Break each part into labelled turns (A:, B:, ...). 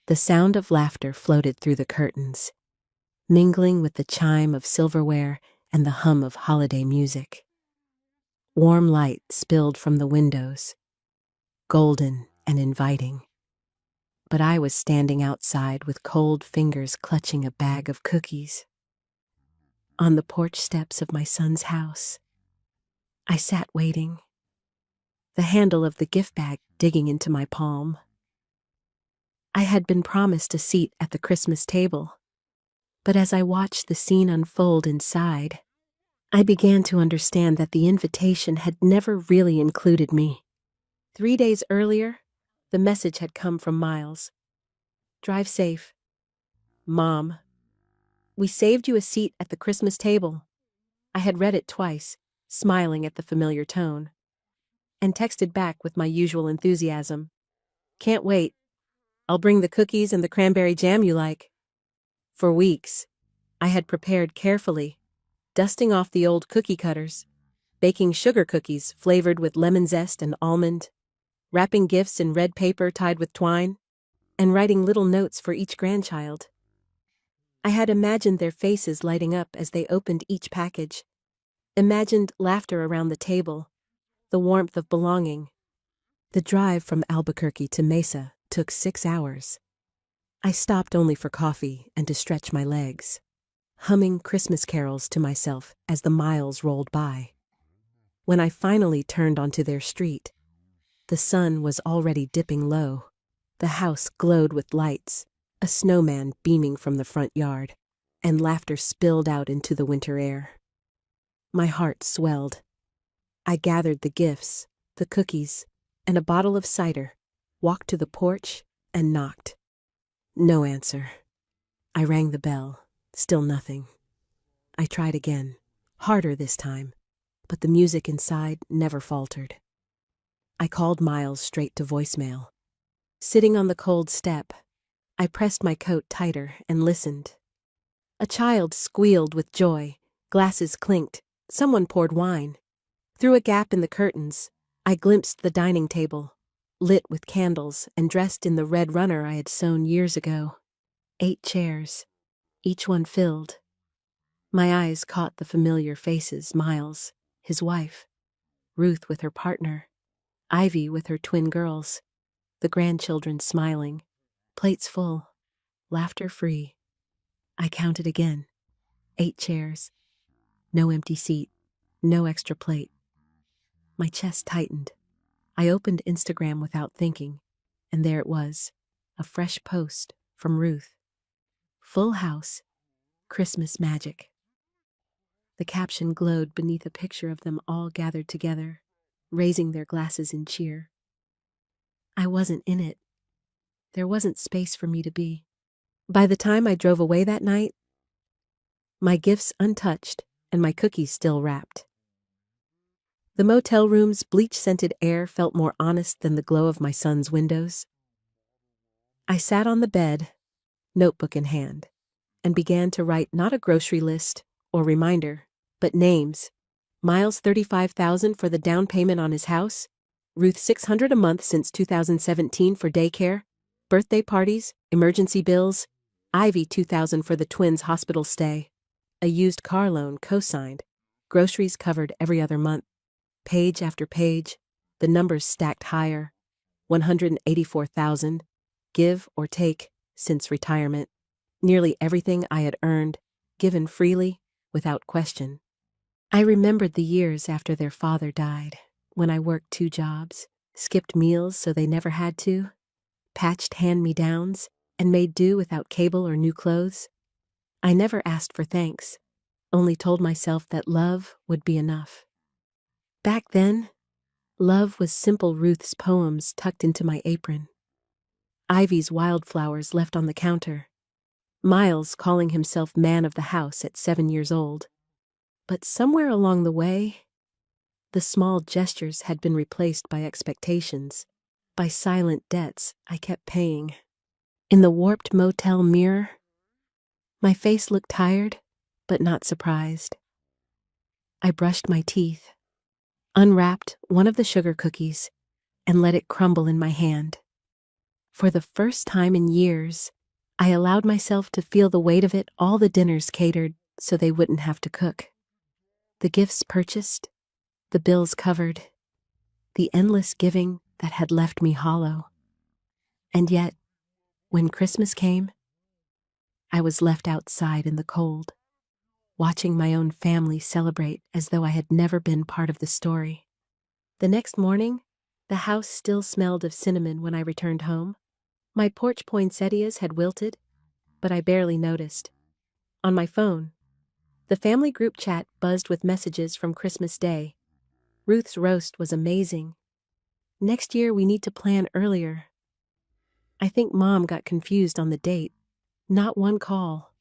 A: The sound of laughter floated through the curtains, mingling with the chime of silverware and the hum of holiday music. Warm light spilled from the windows, golden and inviting. But I was standing outside with cold fingers clutching a bag of cookies. On the porch steps of my son's house, I sat waiting, the handle of the gift bag digging into my palm. I had been promised a seat at the Christmas table, but as I watched the scene unfold inside, I began to understand that the invitation had never really included me. 3 days earlier, the message had come from Miles. "Drive safe. Mom, we saved you a seat at the Christmas table." I had read it twice, smiling at the familiar tone, and texted back with my usual enthusiasm. "Can't wait. I'll bring the cookies and the cranberry jam you like." For weeks, I had prepared carefully, dusting off the old cookie cutters, baking sugar cookies flavored with lemon zest and almond, wrapping gifts in red paper tied with twine, and writing little notes for each grandchild. I had imagined their faces lighting up as they opened each package, imagined laughter around the table, the warmth of belonging. The drive from Albuquerque to Mesa took 6 hours. I stopped only for coffee and to stretch my legs, humming Christmas carols to myself as the miles rolled by. When I finally turned onto their street, the sun was already dipping low. The house glowed with lights, a snowman beaming from the front yard, and laughter spilled out into the winter air. My heart swelled. I gathered the gifts, the cookies, and a bottle of cider, walked to the porch, and knocked. No answer. I rang the bell. Still nothing. I tried again, harder this time, but the music inside never faltered. I called Miles straight to voicemail. Sitting on the cold step, I pressed my coat tighter and listened. A child squealed with joy, glasses clinked, someone poured wine. Through a gap in the curtains, I glimpsed the dining table, lit with candles and dressed in the red runner I had sewn years ago. 8 chairs, each one filled. My eyes caught the familiar faces: Miles, his wife, Ruth with her partner, Ivy with her twin girls, the grandchildren smiling, plates full, laughter free. I counted again. 8 chairs, no empty seat, no extra plate. My chest tightened. I opened Instagram without thinking, and there it was, a fresh post from Ruth. "Full house, Christmas magic." The caption glowed beneath a picture of them all gathered together, raising their glasses in cheer. I wasn't in it. There wasn't space for me to be. By the time I drove away that night, my gifts untouched and my cookies still wrapped. The motel room's bleach-scented air felt more honest than the glow of my son's windows. I sat on the bed, notebook in hand, and began to write not a grocery list or reminder, but names. Miles $35,000 for the down payment on his house, Ruth $600 a month since 2017 for daycare, birthday parties, emergency bills, Ivy $2,000 for the twins' hospital stay, a used car loan co-signed, groceries covered every other month. Page after page, the numbers stacked higher. 184,000, give or take, since retirement. Nearly everything I had earned, given freely, without question. I remembered the years after their father died, when I worked 2 jobs, skipped meals so they never had to, patched hand-me-downs, and made do without cable or new clothes. I never asked for thanks, only told myself that love would be enough. Back then, love was simple Ruth's poems tucked into my apron, Ivy's wildflowers left on the counter, Miles calling himself man of the house at 7 years old. But somewhere along the way, the small gestures had been replaced by expectations, by silent debts I kept paying. In the warped motel mirror, my face looked tired, but not surprised. I brushed my teeth, unwrapped one of the sugar cookies, and let it crumble in my hand. For the first time in years, I allowed myself to feel the weight of it, all the dinners catered so they wouldn't have to cook. The gifts purchased, the bills covered, the endless giving that had left me hollow. And yet, when Christmas came, I was left outside in the cold, watching my own family celebrate as though I had never been part of the story. The next morning, the house still smelled of cinnamon when I returned home. My porch poinsettias had wilted, but I barely noticed. On my phone, the family group chat buzzed with messages from Christmas Day. Ruth's roast was amazing. Next year we need to plan earlier. I think Mom got confused on the date. Not one call.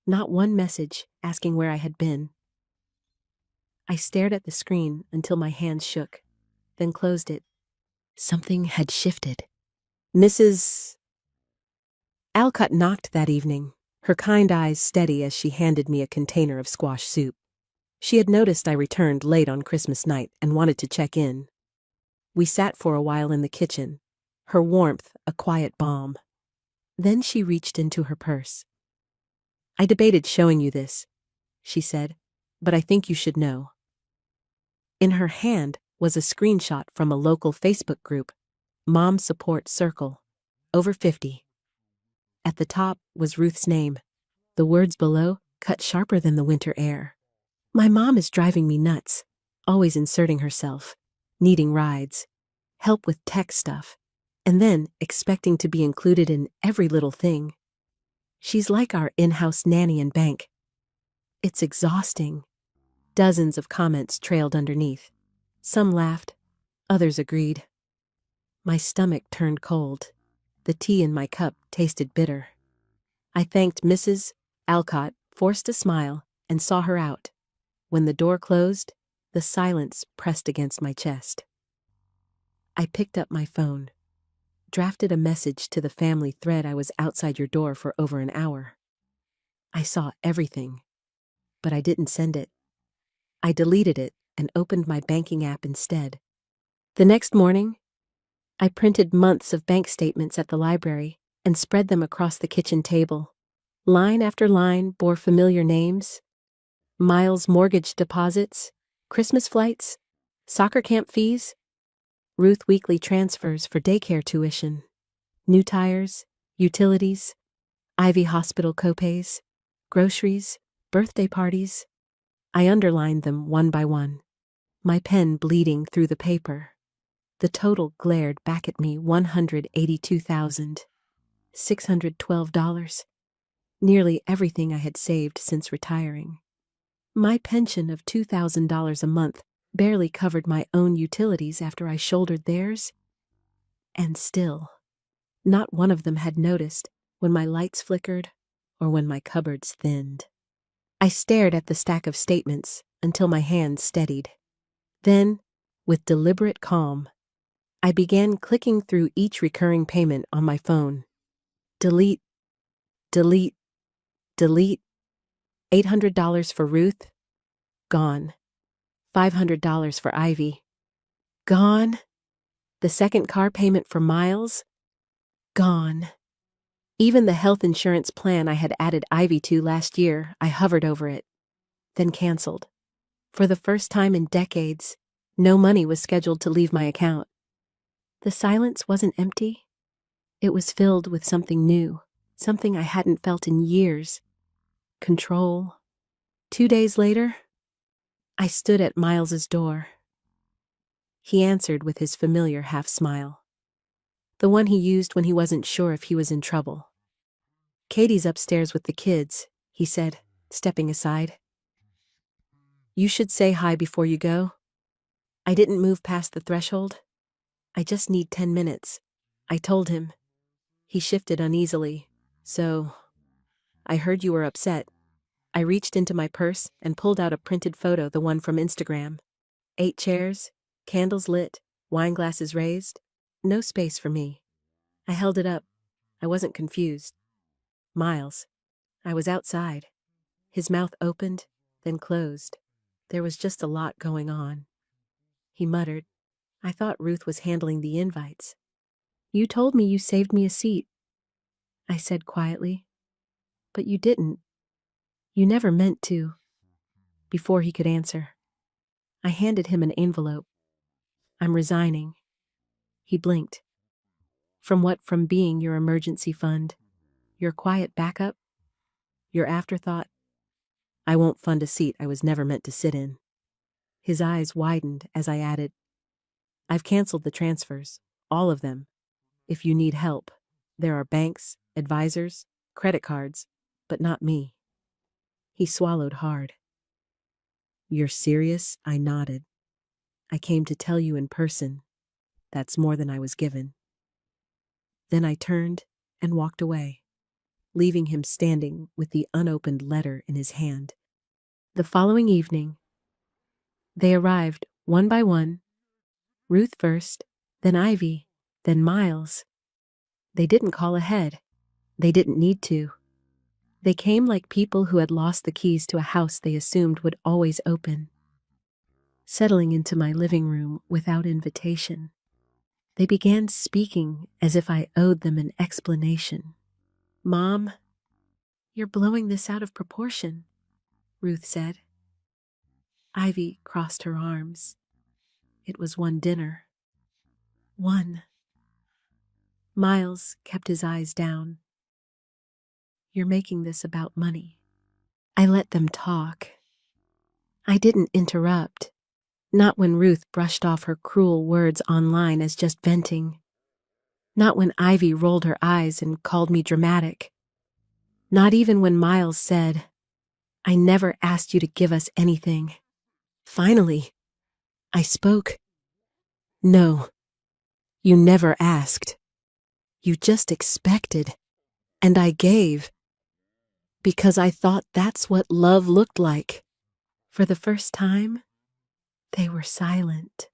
A: Not one message asking where I had been. I stared at the screen until my hands shook, then closed it. Something had shifted. Mrs. Alcott knocked that evening, her kind eyes steady as she handed me a container of squash soup. She had noticed I returned late on Christmas night and wanted to check in. We sat for a while in the kitchen, her warmth a quiet balm. Then she reached into her purse. "I debated showing you this," she said, "but I think you should know." In her hand was a screenshot from a local Facebook group, Mom Support Circle, over 50. At the top was Ruth's name. The words below cut sharper than the winter air. "My mom is driving me nuts, always inserting herself, needing rides, help with tech stuff, and then expecting to be included in every little thing. She's like our in-house nanny and bank. It's exhausting." Dozens of comments trailed underneath. Some laughed, others agreed. My stomach turned cold. The tea in my cup tasted bitter. I thanked Mrs. Alcott, forced a smile, and saw her out. When the door closed, the silence pressed against my chest. I picked up my phone, drafted a message to the family thread. "I was outside your door for over an hour. I saw everything, but I didn't send it. I deleted it and opened my banking app instead." The next morning, I printed months of bank statements at the library and spread them across the kitchen table. Line after line bore familiar names: Miles' mortgage deposits, Christmas flights, soccer camp fees, Ruth weekly transfers for daycare tuition, new tires, utilities, Ivy hospital copays, groceries, birthday parties. I underlined them one by one, my pen bleeding through the paper. The total glared back at me: $182,612. Nearly everything I had saved since retiring. My pension of $2,000 a month barely covered my own utilities after I shouldered theirs. And still, not one of them had noticed when my lights flickered or when my cupboards thinned. I stared at the stack of statements until my hands steadied. Then, with deliberate calm, I began clicking through each recurring payment on my phone. Delete, delete, delete. $800 for Ruth? Gone. $500 for Ivy? Gone. The second car payment for Miles? Gone. Even the health insurance plan I had added Ivy to last year, I hovered over it, then canceled. For the first time in decades, no money was scheduled to leave my account. The silence wasn't empty. It was filled with something new, something I hadn't felt in years. Control. 2 days later, I stood at Miles's door. He answered with his familiar half-smile, the one he used when he wasn't sure if he was in trouble. "Katie's upstairs with the kids," he said, stepping aside. "You should say hi before you go." I didn't move past the threshold. "I just need 10 minutes, I told him. He shifted uneasily. "So, I heard you were upset." I reached into my purse and pulled out a printed photo, the one from Instagram. 8 chairs, candles lit, wine glasses raised. No space for me. I held it up. I wasn't confused. Miles. I was outside. His mouth opened, then closed. There was just a lot going on. He muttered, "I thought Ruth was handling the invites." You told me you saved me a seat, I said quietly. But you didn't. You never meant to. Before he could answer, I handed him an envelope. I'm resigning. He blinked. From what? From being your emergency fund, your quiet backup, your afterthought? I won't fund a seat I was never meant to sit in. His eyes widened as I added, I've canceled the transfers, all of them. If you need help, there are banks, advisors, credit cards, but not me. He swallowed hard. You're serious? I nodded. I came to tell you in person. That's more than I was given. Then I turned and walked away, leaving him standing with the unopened letter in his hand. The following evening, they arrived one by one, Ruth first, then Ivy, then Miles. They didn't call ahead. They didn't need to. They came like people who had lost the keys to a house they assumed would always open. Settling into my living room without invitation, they began speaking as if I owed them an explanation. Mom, you're blowing this out of proportion, Ruth said. Ivy crossed her arms. It was one dinner. One. Miles kept his eyes down. You're making this about money. I let them talk. I didn't interrupt. Not when Ruth brushed off her cruel words online as just venting. Not when Ivy rolled her eyes and called me dramatic. Not even when Miles said, I never asked you to give us anything. Finally, I spoke. No, you never asked. You just expected. And I gave. Because I thought that's what love looked like. For the first time, they were silent.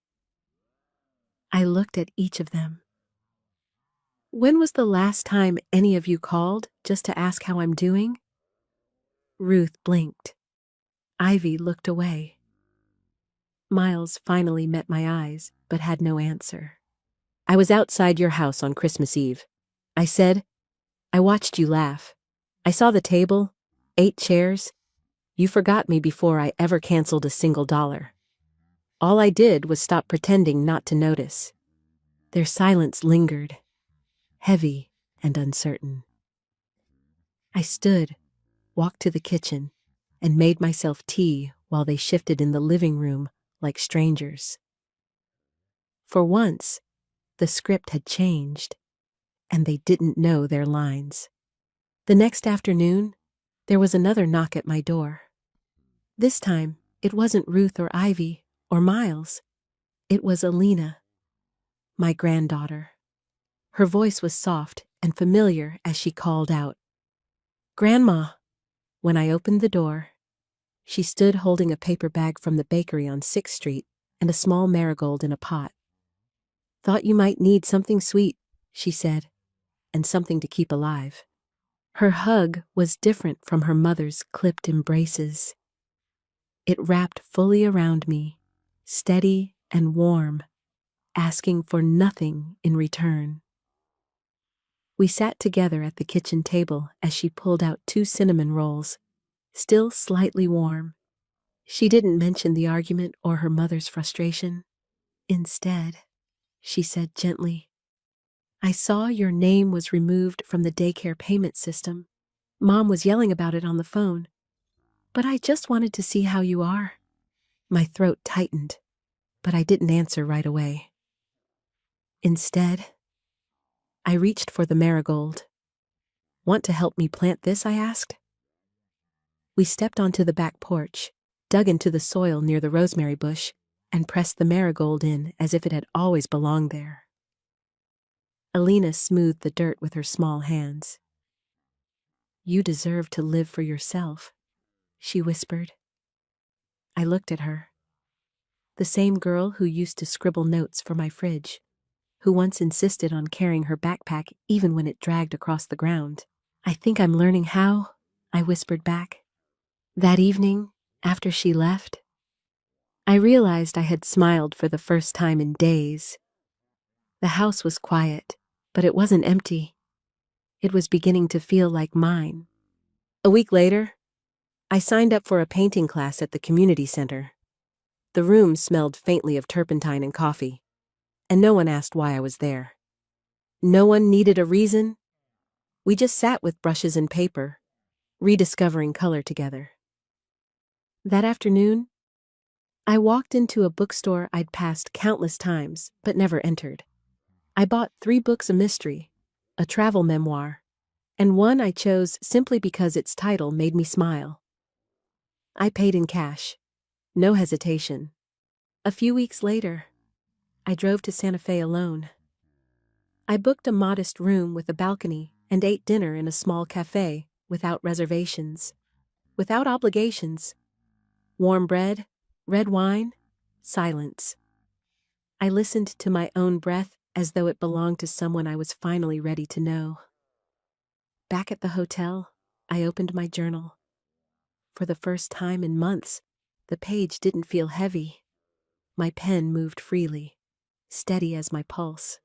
A: I looked at each of them. When was the last time any of you called just to ask how I'm doing? Ruth blinked. Ivy looked away. Miles finally met my eyes, but had no answer. I was outside your house on Christmas Eve. I said, I watched you laugh. I saw the table, 8 chairs. You forgot me before I ever canceled a single dollar. All I did was stop pretending not to notice. Their silence lingered, heavy and uncertain. I stood, walked to the kitchen, and made myself tea while they shifted in the living room like strangers. For once, the script had changed, and they didn't know their lines. The next afternoon, there was another knock at my door. This time, it wasn't Ruth or Ivy or Miles. It was Alina, my granddaughter. Her voice was soft and familiar as she called out, Grandma. When I opened the door, she stood holding a paper bag from the bakery on 6th Street and a small marigold in a pot. Thought you might need something sweet, she said, and something to keep alive. Her hug was different from her mother's clipped embraces. It wrapped fully around me, steady and warm, asking for nothing in return. We sat together at the kitchen table as she pulled out 2 cinnamon rolls, still slightly warm. She didn't mention the argument or her mother's frustration. Instead, she said gently, I saw your name was removed from the daycare payment system. Mom was yelling about it on the phone. But I just wanted to see how you are. My throat tightened, but I didn't answer right away. Instead, I reached for the marigold. Want to help me plant this? I asked. We stepped onto the back porch, dug into the soil near the rosemary bush, and pressed the marigold in as if it had always belonged there. Alina smoothed the dirt with her small hands. You deserve to live for yourself, she whispered. I looked at her. The same girl who used to scribble notes for my fridge, who once insisted on carrying her backpack even when it dragged across the ground. I think I'm learning how, I whispered back. That evening, after she left, I realized I had smiled for the first time in days. The house was quiet, but it wasn't empty. It was beginning to feel like mine. A week later, I signed up for a painting class at the community center. The room smelled faintly of turpentine and coffee, and no one asked why I was there. No one needed a reason. We just sat with brushes and paper, rediscovering color together. That afternoon, I walked into a bookstore I'd passed countless times but never entered. I bought 3 books of mystery, a travel memoir, and one I chose simply because its title made me smile. I paid in cash, no hesitation. A few weeks later, I drove to Santa Fe alone. I booked a modest room with a balcony and ate dinner in a small cafe without reservations, without obligations. Warm bread, red wine, silence. I listened to my own breath as though it belonged to someone I was finally ready to know. Back at the hotel, I opened my journal. For the first time in months, the page didn't feel heavy. My pen moved freely, steady as my pulse.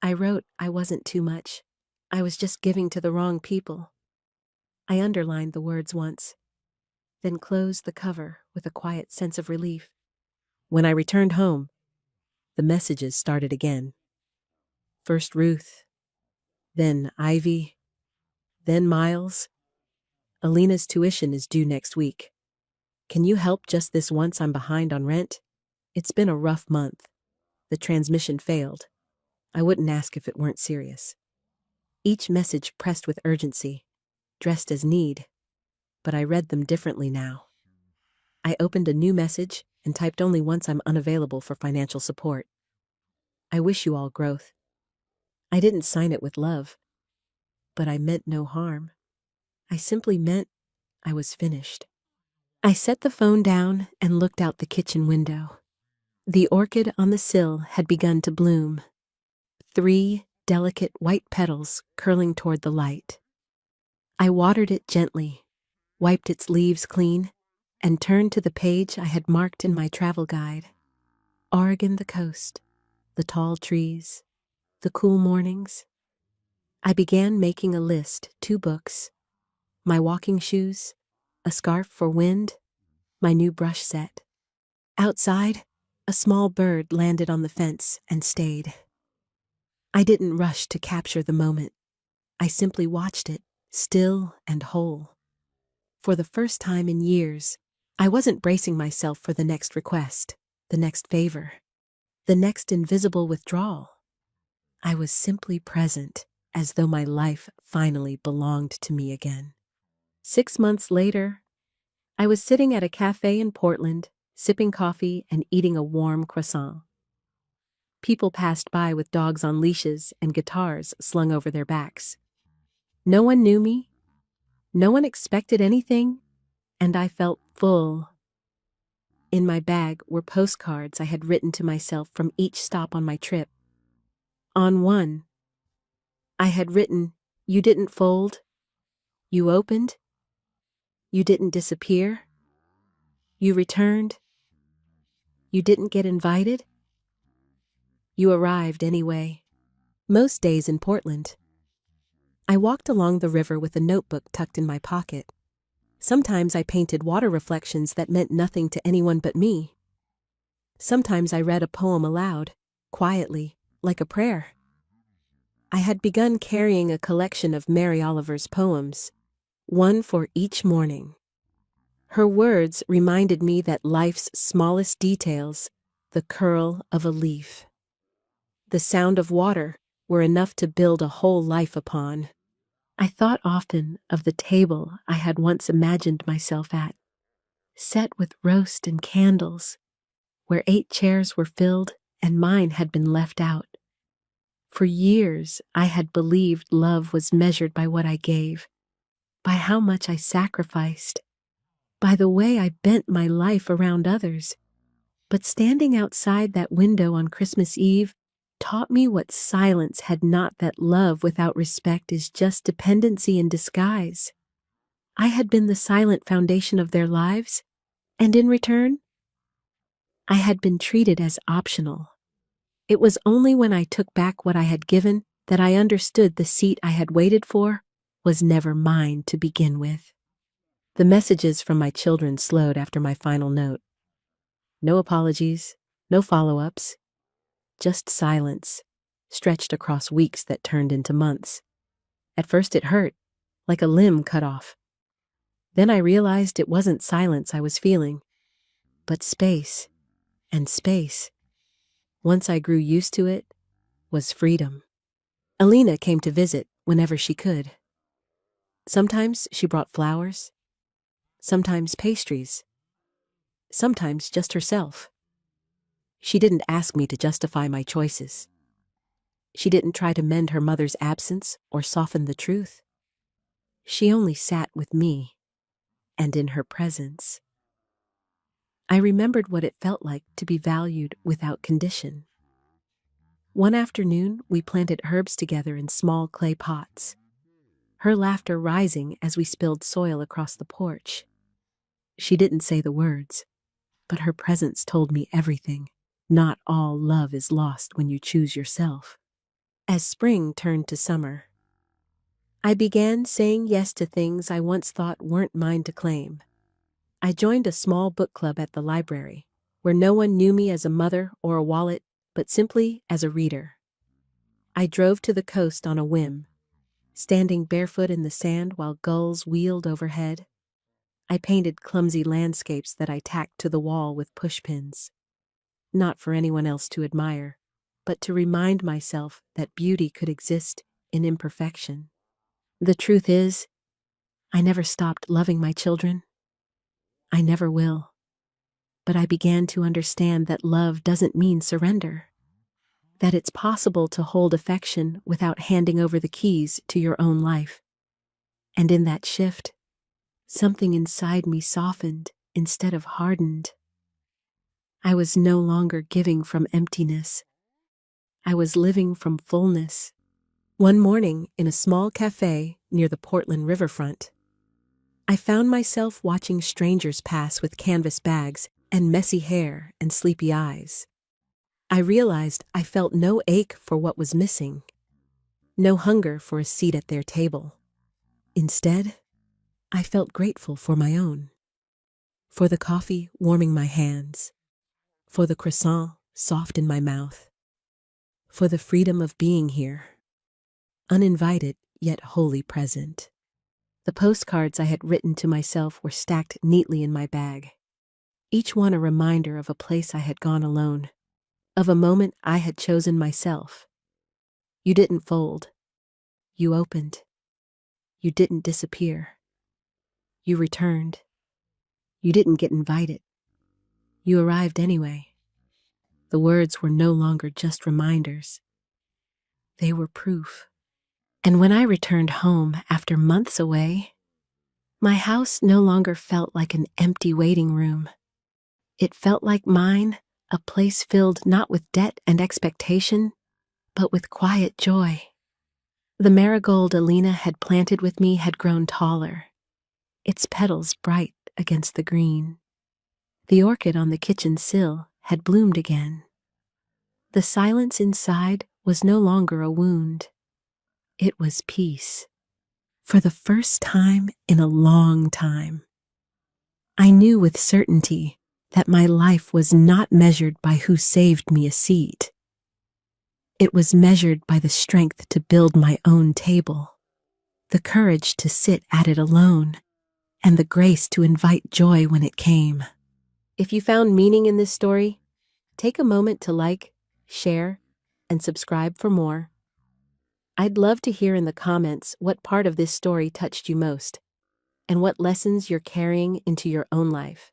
A: I wrote I wasn't too much. I was just giving to the wrong people. I underlined the words once, then closed the cover with a quiet sense of relief. When I returned home, the messages started again. First Ruth, then Ivy, then Miles. Alina's tuition is due next week. Can you help just this once? I'm behind on rent. It's been a rough month. The transmission failed. I wouldn't ask if it weren't serious. Each message pressed with urgency, dressed as need, but I read them differently now. I opened a new message and typed only once: I'm unavailable for financial support. I wish you all growth. I didn't sign it with love, but I meant no harm. I simply meant I was finished. I set the phone down and looked out the kitchen window. The orchid on the sill had begun to bloom, 3 delicate white petals curling toward the light. I watered it gently, wiped its leaves clean, and turned to the page I had marked in my travel guide. Oregon, the coast, the tall trees, the cool mornings. I began making a list: 2 books, my walking shoes, a scarf for wind, my new brush set. Outside, a small bird landed on the fence and stayed. I didn't rush to capture the moment. I simply watched it, still and whole. For the first time in years, I wasn't bracing myself for the next request, the next favor, the next invisible withdrawal. I was simply present, as though my life finally belonged to me again. 6 months later, I was sitting at a cafe in Portland, sipping coffee and eating a warm croissant. People passed by with dogs on leashes and guitars slung over their backs. No one knew me, no one expected anything, and I felt full. In my bag were postcards I had written to myself from each stop on my trip. On one, I had written, "You didn't fold, you opened, you didn't disappear, you returned, you didn't get invited, you arrived anyway." Most days in Portland, I walked along the river with a notebook tucked in my pocket. Sometimes I painted water reflections that meant nothing to anyone but me. Sometimes I read a poem aloud, quietly, like a prayer. I had begun carrying a collection of Mary Oliver's poems, one for each morning. Her words reminded me that life's smallest details, the curl of a leaf, the sound of water, were enough to build a whole life upon. I thought often of the table I had once imagined myself at, set with roast and candles, where 8 chairs were filled and mine had been left out. For years, I had believed love was measured by what I gave, by how much I sacrificed, by the way I bent my life around others. But standing outside that window on Christmas Eve taught me what silence had not: that love without respect is just dependency in disguise. I had been the silent foundation of their lives, and in return, I had been treated as optional. It was only when I took back what I had given that I understood the seat I had waited for was never mine to begin with. The messages from my children slowed after my final note. No apologies, no follow-ups, just silence, stretched across weeks that turned into months. At first it hurt, like a limb cut off. Then I realized it wasn't silence I was feeling, but space, and space, once I grew used to it, was freedom. Alina came to visit whenever she could. Sometimes she brought flowers, sometimes pastries, sometimes just herself. She didn't ask me to justify my choices. She didn't try to mend her mother's absence or soften the truth. She only sat with me, and in her presence, I remembered what it felt like to be valued without condition. One afternoon, we planted herbs together in small clay pots, her laughter rising as we spilled soil across the porch. She didn't say the words, but her presence told me everything. Not all love is lost when you choose yourself. As spring turned to summer, I began saying yes to things I once thought weren't mine to claim. I joined a small book club at the library, where no one knew me as a mother or a wallet, but simply as a reader. I drove to the coast on a whim, standing barefoot in the sand while gulls wheeled overhead. I painted clumsy landscapes that I tacked to the wall with pushpins. Not for anyone else to admire, but to remind myself that beauty could exist in imperfection. The truth is, I never stopped loving my children. I never will. But I began to understand that love doesn't mean surrender. That it's possible to hold affection without handing over the keys to your own life. And in that shift, something inside me softened instead of hardened. I was no longer giving from emptiness. I was living from fullness. One morning, in a small cafe near the Portland riverfront, I found myself watching strangers pass with canvas bags and messy hair and sleepy eyes. I realized I felt no ache for what was missing, no hunger for a seat at their table. Instead, I felt grateful for my own, for the coffee warming my hands, for the croissant soft in my mouth, for the freedom of being here, uninvited yet wholly present. The postcards I had written to myself were stacked neatly in my bag, each one a reminder of a place I had gone alone, of a moment I had chosen myself. You didn't fold. You opened. You didn't disappear. You returned. You didn't get invited. You arrived anyway. The words were no longer just reminders. They were proof. And when I returned home after months away, my house no longer felt like an empty waiting room. It felt like mine, a place filled not with debt and expectation, but with quiet joy. The marigold Alina had planted with me had grown taller, its petals bright against the green. The orchid on the kitchen sill had bloomed again. The silence inside was no longer a wound. It was peace. For the first time in a long time, I knew with certainty that my life was not measured by who saved me a seat. It was measured by the strength to build my own table, the courage to sit at it alone, and the grace to invite joy when it came. If you found meaning in this story, take a moment to like, share, and subscribe for more. I'd love to hear in the comments what part of this story touched you most, and what lessons you're carrying into your own life.